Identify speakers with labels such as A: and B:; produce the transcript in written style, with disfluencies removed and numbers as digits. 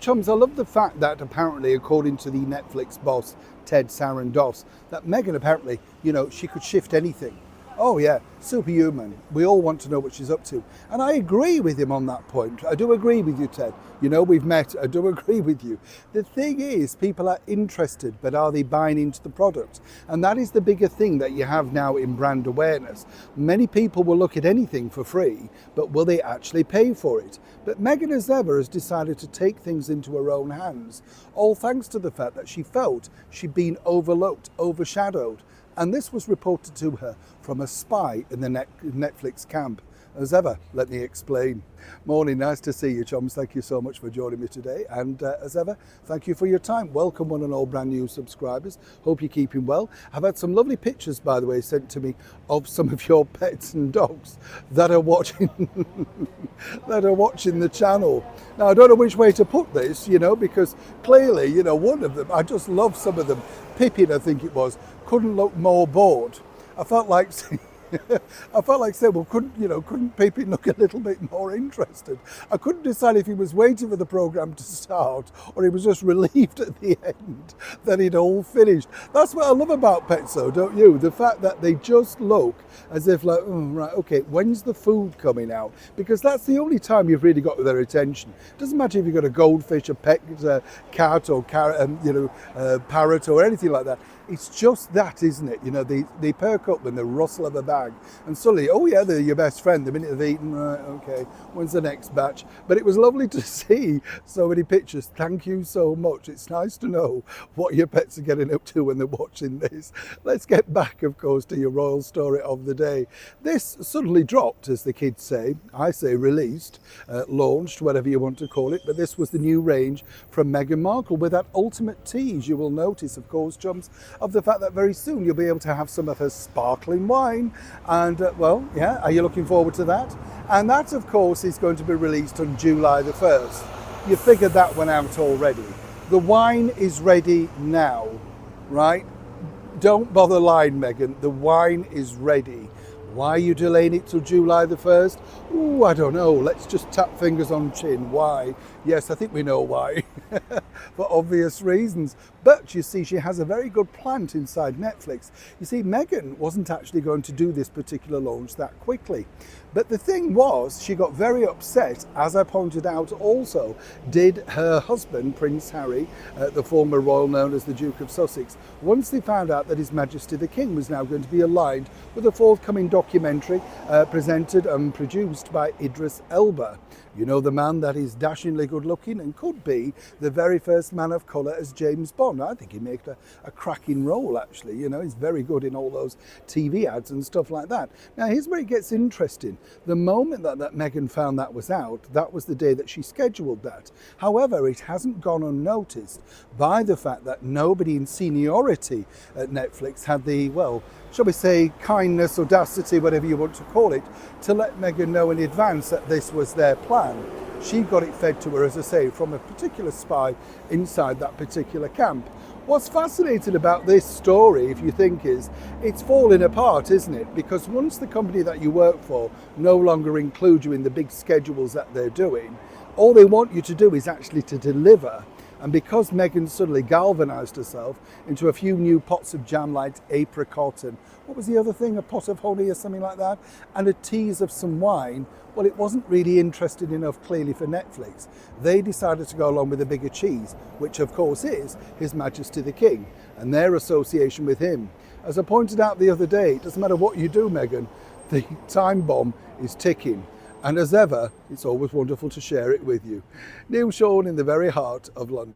A: Chums, I love the fact that apparently, according to the Netflix boss, Ted Sarandos, that Meghan apparently, she could shift anything. Oh yeah, superhuman. We all want to know what she's up to. And I agree with him on that point. I do agree with you, Ted. We've met. I do agree with you. The thing is, people are interested, but are they buying into the product? And that is the bigger thing that you have now in brand awareness. Many people will look at anything for free, but will they actually pay for it? But Meghan, as ever, has decided to take things into her own hands, all thanks to the fact that she felt she'd been overlooked, overshadowed. And this was reported to her from a spy in the Netflix camp. As ever, let me explain. Morning, nice to see you, chums. Thank you so much for joining me today. And as ever, thank you for your time. Welcome one and all brand new subscribers. Hope you're keeping well. I've had some lovely pictures, by the way, sent to me of some of your pets and dogs that are watching the channel. Now, I don't know which way to put this, because clearly, one of them, I just love some of them. Pippin, I think it was, couldn't look more bored. I felt like saying, well, couldn't Pippin look a little bit more interested? I couldn't decide if he was waiting for the programme to start or he was just relieved at the end that he'd all finished. That's what I love about pets, though, don't you? The fact that they just look as if like, oh, right, okay, when's the food coming out? Because that's the only time you've really got their attention. Doesn't matter if you've got a goldfish, a pet cat or parrot or anything like that. It's just that, isn't it? They perk up when they rustle of a bag and suddenly, oh yeah, they're your best friend. The minute they've eaten, right, okay, when's the next batch? But it was lovely to see so many pictures. Thank you so much. It's nice to know what your pets are getting up to when they're watching this. Let's get back, of course, to your royal story of the day. This suddenly dropped, as the kids say. I say released, launched, whatever you want to call it. But this was the new range from Meghan Markle with that ultimate tease. You will notice, of course, chums, of the fact that very soon you'll be able to have some of her sparkling wine. And well, yeah, are you looking forward to that? And that, of course, is going to be released on July the 1st. You figured that one out already. The wine is ready now, right? Don't bother lying, Meghan. The wine is ready. Why are you delaying it till July the 1st? Ooh, I don't know. Let's just tap fingers on chin. Why? Yes, I think we know why. For obvious reasons. But you see, she has a very good plant inside Netflix. You see, Meghan wasn't actually going to do this particular launch that quickly. But the thing was, she got very upset, as I pointed out also, did her husband, Prince Harry, the former royal known as the Duke of Sussex, once they found out that His Majesty the King was now going to be aligned with a forthcoming documentary presented and produced by Idris Elba. You know, the man that is dashingly good looking and could be the very first man of colour as James Bond. I think he made a cracking role, actually. He's very good in all those TV ads and stuff like that. Now, here's where it gets interesting. The moment that Meghan found that was out, that was the day that she scheduled that. However, it hasn't gone unnoticed by the fact that nobody in seniority at Netflix had the, well, shall we say, kindness, audacity, whatever you want to call it, to let Meghan know in advance that this was their plan. She got it fed to her, as I say, from a particular spy inside that particular camp. What's fascinating about this story, if you think, is it's falling apart, isn't it? Because once the company that you work for no longer include you in the big schedules that they're doing, all they want you to do is actually to deliver. And because Meghan suddenly galvanised herself into a few new pots of jam like apricot and what was the other thing, a pot of honey or something like that, and a tease of some wine, well, it wasn't really interesting enough clearly for Netflix. They decided to go along with a bigger cheese, which of course is His Majesty the King and their association with him. As I pointed out the other day, it doesn't matter what you do, Meghan, the time bomb is ticking. And as ever, it's always wonderful to share it with you. Neil Sean in the very heart of London.